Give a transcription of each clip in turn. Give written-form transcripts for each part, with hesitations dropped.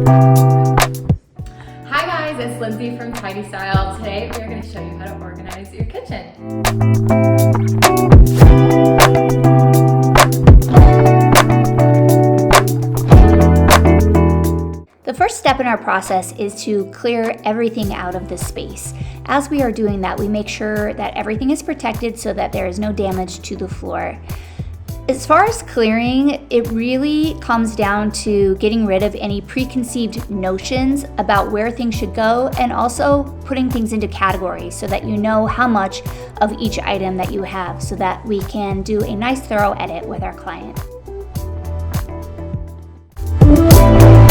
Hi guys, it's Lindsay from Tidy Style. Today we are going to show you how to organize your kitchen. The first step in our process is to clear everything out of the space. As we are doing that, we make sure that everything is protected so that there is no damage to the floor. As far as clearing, it really comes down to getting rid of any preconceived notions about where things should go, and also putting things into categories so that you know how much of each item that you have, so that we can do a nice thorough edit with our client.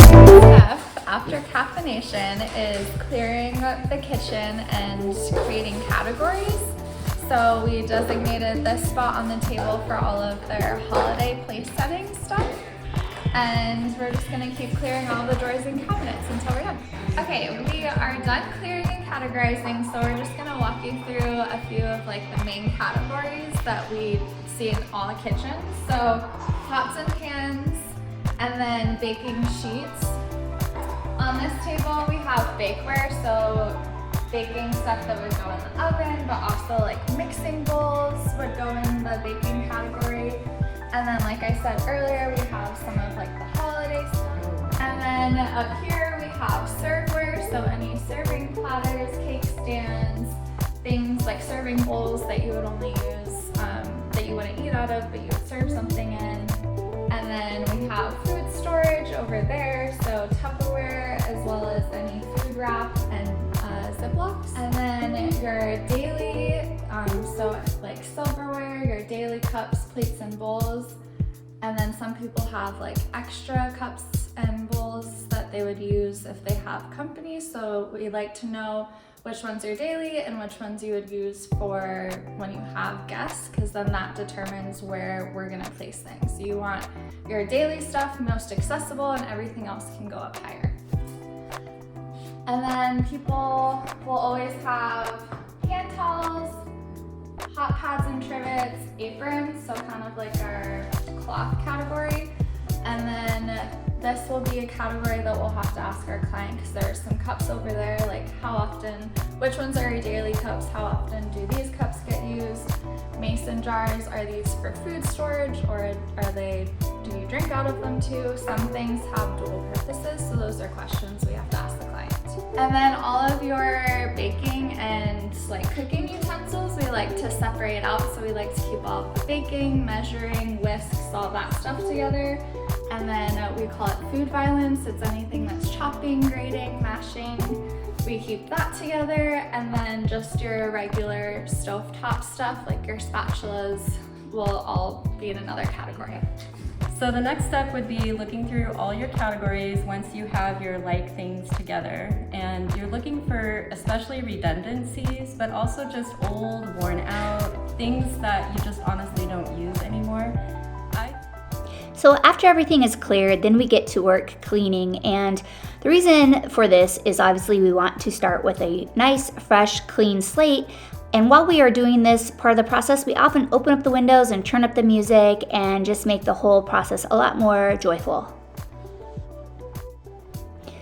Step after caffeination is clearing the kitchen and creating categories. So we designated this spot on the table for all of their holiday place setting stuff. And we're just gonna keep clearing all the drawers and cabinets until we're done. Okay, we are done clearing and categorizing, so we're just gonna walk you through a few of the main categories that we see in all the kitchens. So pots and pans, and then baking sheets. On this table we have bakeware, so baking stuff that would go in the oven, but also mixing bowls would go in the baking category. And then like I said earlier, we have some of the holiday stuff. And then up here we have serveware, so any serving platters, cake stands, things like serving bowls that you would only use, that you wouldn't eat out of, but you would serve something in. And then we have food storage over there, so Tupperware, as well as any food wrap and Ziplocs. And then your daily, so silverware, your daily cups, plates, and bowls. And then some people have extra cups and bowls that they would use if they have company. So we like to know which ones are daily and which ones you would use for when you have guests, because then that determines where we're gonna place things. So you want your daily stuff most accessible, and everything else can go up higher. And then people will always have hand towels, hot pads and trivets, aprons, so kind of our cloth category. And then this will be a category that we'll have to ask our client, because there are some cups over there, how often, which ones are your daily cups, how often do these cups get used? Mason jars, are these for food storage, or do you drink out of them too? Some things have dual purposes, so those are questions we have to ask the client. And then all of your baking and cooking utensils, we like to separate out, so we like to keep all of the baking, measuring, whisks, all that stuff together. And then we call it food violence. It's anything that's chopping, grating, mashing. We keep that together. And then just your regular stovetop stuff, like your spatulas, will all be in another category. So the next step would be looking through all your categories once you have your things together. And you're looking for especially redundancies, but also just old, worn out, things that you just honestly don't use anymore. So after everything is cleared, then we get to work cleaning. And the reason for this is obviously we want to start with a nice, fresh, clean slate. And while we are doing this part of the process, we often open up the windows and turn up the music and just make the whole process a lot more joyful.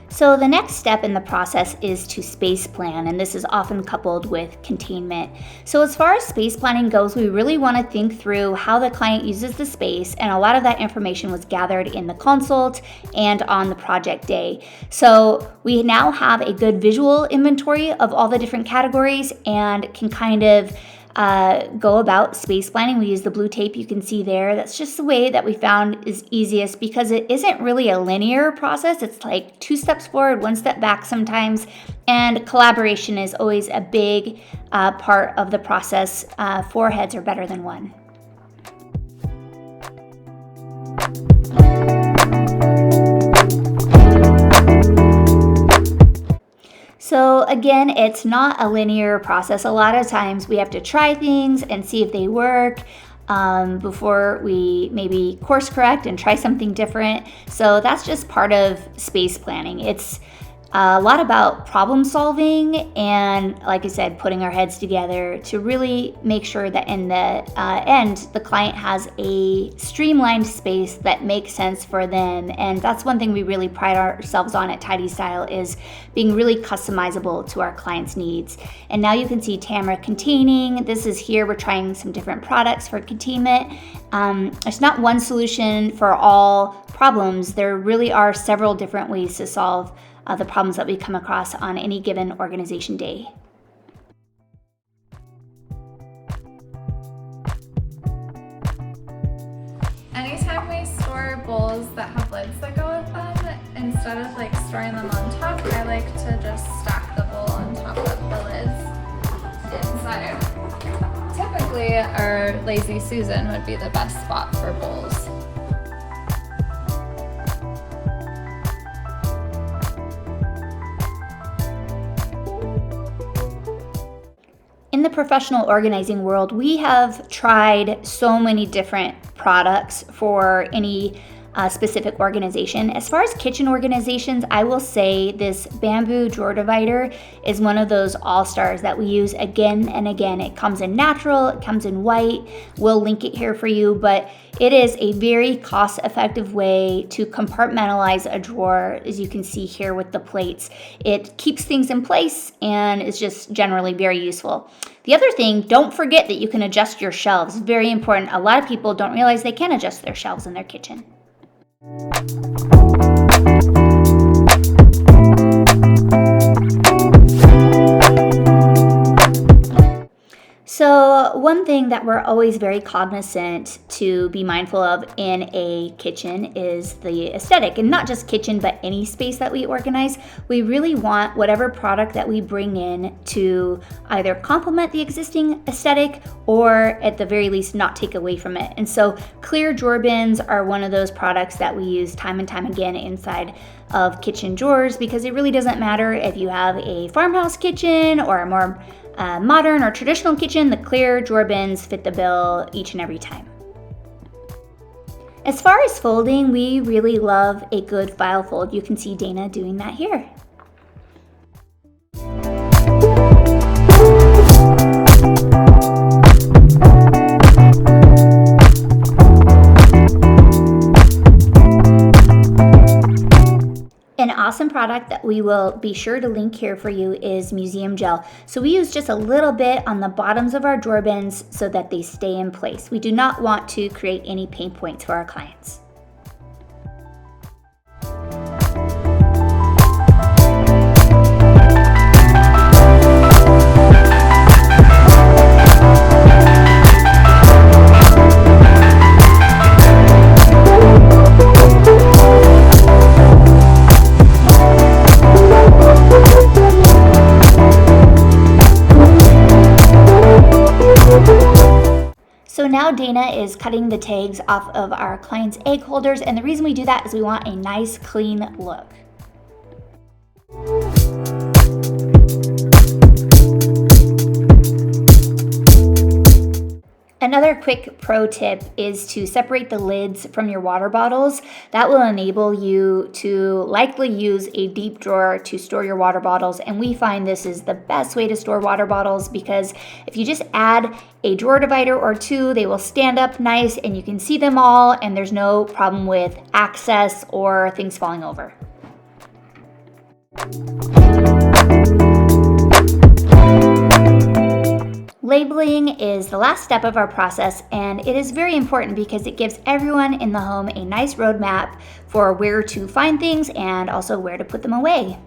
So the next step in the process is to space plan, and this is often coupled with containment. So as far as space planning goes, we really want to think through how the client uses the space, and a lot of that information was gathered in the consult and on the project day. So we now have a good visual inventory of all the different categories and can kind of go about space planning. We use the blue tape you can see there. That's just the way that we found is easiest, because it isn't really a linear process. It's 2 steps forward, 1 step back sometimes, and collaboration is always a big part of the process. 4 heads are better than 1. So again, it's not a linear process. A lot of times we have to try things and see if they work before we maybe course correct and try something different. So that's just part of space planning. It's a lot about problem solving and, like I said, putting our heads together to really make sure that in the end, the client has a streamlined space that makes sense for them. And that's one thing we really pride ourselves on at Tidy Style, is being really customizable to our clients' needs. And now you can see Tamara containing. This is here, we're trying some different products for containment. It's not one solution for all problems. There really are several different ways to solve the problems that we come across on any given organization day. Anytime we store bowls that have lids that go with them, instead of like storing them on top, I like to just stack the bowl on top of the lids inside. Typically, our Lazy Susan would be the best spot for bowls. In the professional organizing world, we have tried so many different products for any specific organization. As far as kitchen organizations, I will say this bamboo drawer divider is one of those all-stars that we use again and again. It comes in natural, it comes in white. We'll link it here for you, but it is a very cost-effective way to compartmentalize a drawer, as you can see here with the plates. It keeps things in place and is just generally very useful. The other thing, don't forget that you can adjust your shelves. Very important. A lot of people don't realize they can adjust their shelves in their kitchen. So one thing that we're always very cognizant to be mindful of in a kitchen is the aesthetic, and not just kitchen, but any space that we organize. We really want whatever product that we bring in to either complement the existing aesthetic or at the very least not take away from it. And so clear drawer bins are one of those products that we use time and time again inside of kitchen drawers, because it really doesn't matter if you have a farmhouse kitchen or a more modern or traditional kitchen, the clear drawer bins fit the bill each and every time. As far as folding, we really love a good file fold. You can see Dana doing that here. An awesome product that we will be sure to link here for you is museum gel. So we use just a little bit on the bottoms of our drawer bins so that they stay in place. We do not want to create any pain points for our clients. So now Dana is cutting the tags off of our clients' egg holders, and the reason we do that is we want a nice clean look. Another quick pro tip is to separate the lids from your water bottles. That will enable you to likely use a deep drawer to store your water bottles, and we find this is the best way to store water bottles because if you just add a drawer divider or two, they will stand up nice and you can see them all, and there's no problem with access or things falling over. Labeling is the last step of our process, and it is very important because it gives everyone in the home a nice roadmap for where to find things and also where to put them away.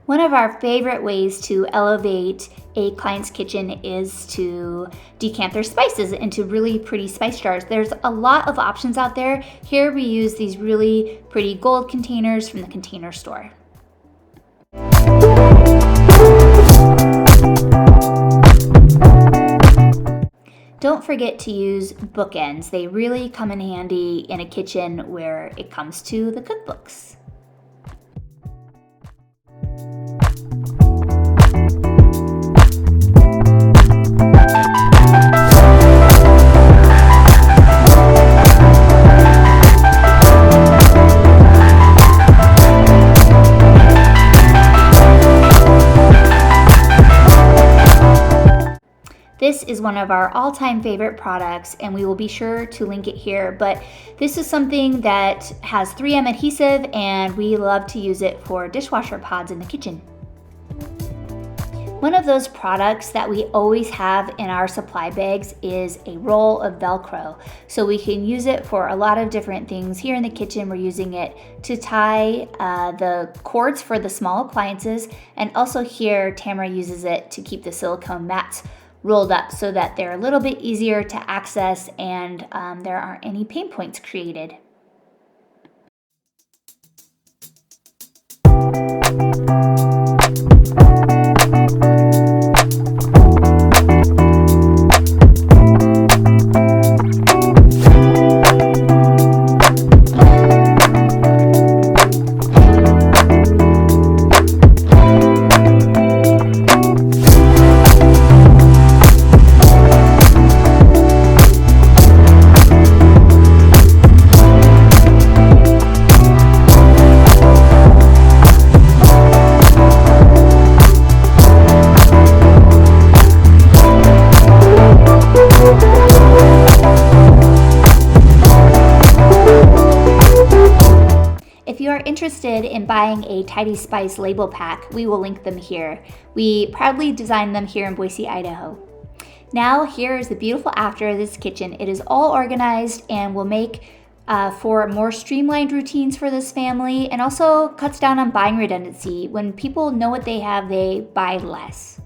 One of our favorite ways to elevate a client's kitchen is to decant their spices into really pretty spice jars. There's a lot of options out there. Here we use these really pretty gold containers from the Container Store. Don't forget to use bookends. They really come in handy in a kitchen where it comes to the cookbooks. This is one of our all-time favorite products, and we will be sure to link it here, but this is something that has 3M adhesive, and we love to use it for dishwasher pods in the kitchen. One of those products that we always have in our supply bags is a roll of Velcro. So we can use it for a lot of different things. Here in the kitchen, we're using it to tie the cords for the small appliances. And also here, Tamara uses it to keep the silicone mats rolled up so that they're a little bit easier to access and there aren't any pain points created. If you are interested in buying a Tidy Spice label pack, we will link them here. We proudly designed them here in Boise, Idaho. Now here is the beautiful after of this kitchen. It is all organized and will make for more streamlined routines for this family, and also cuts down on buying redundancy. When people know what they have, they buy less.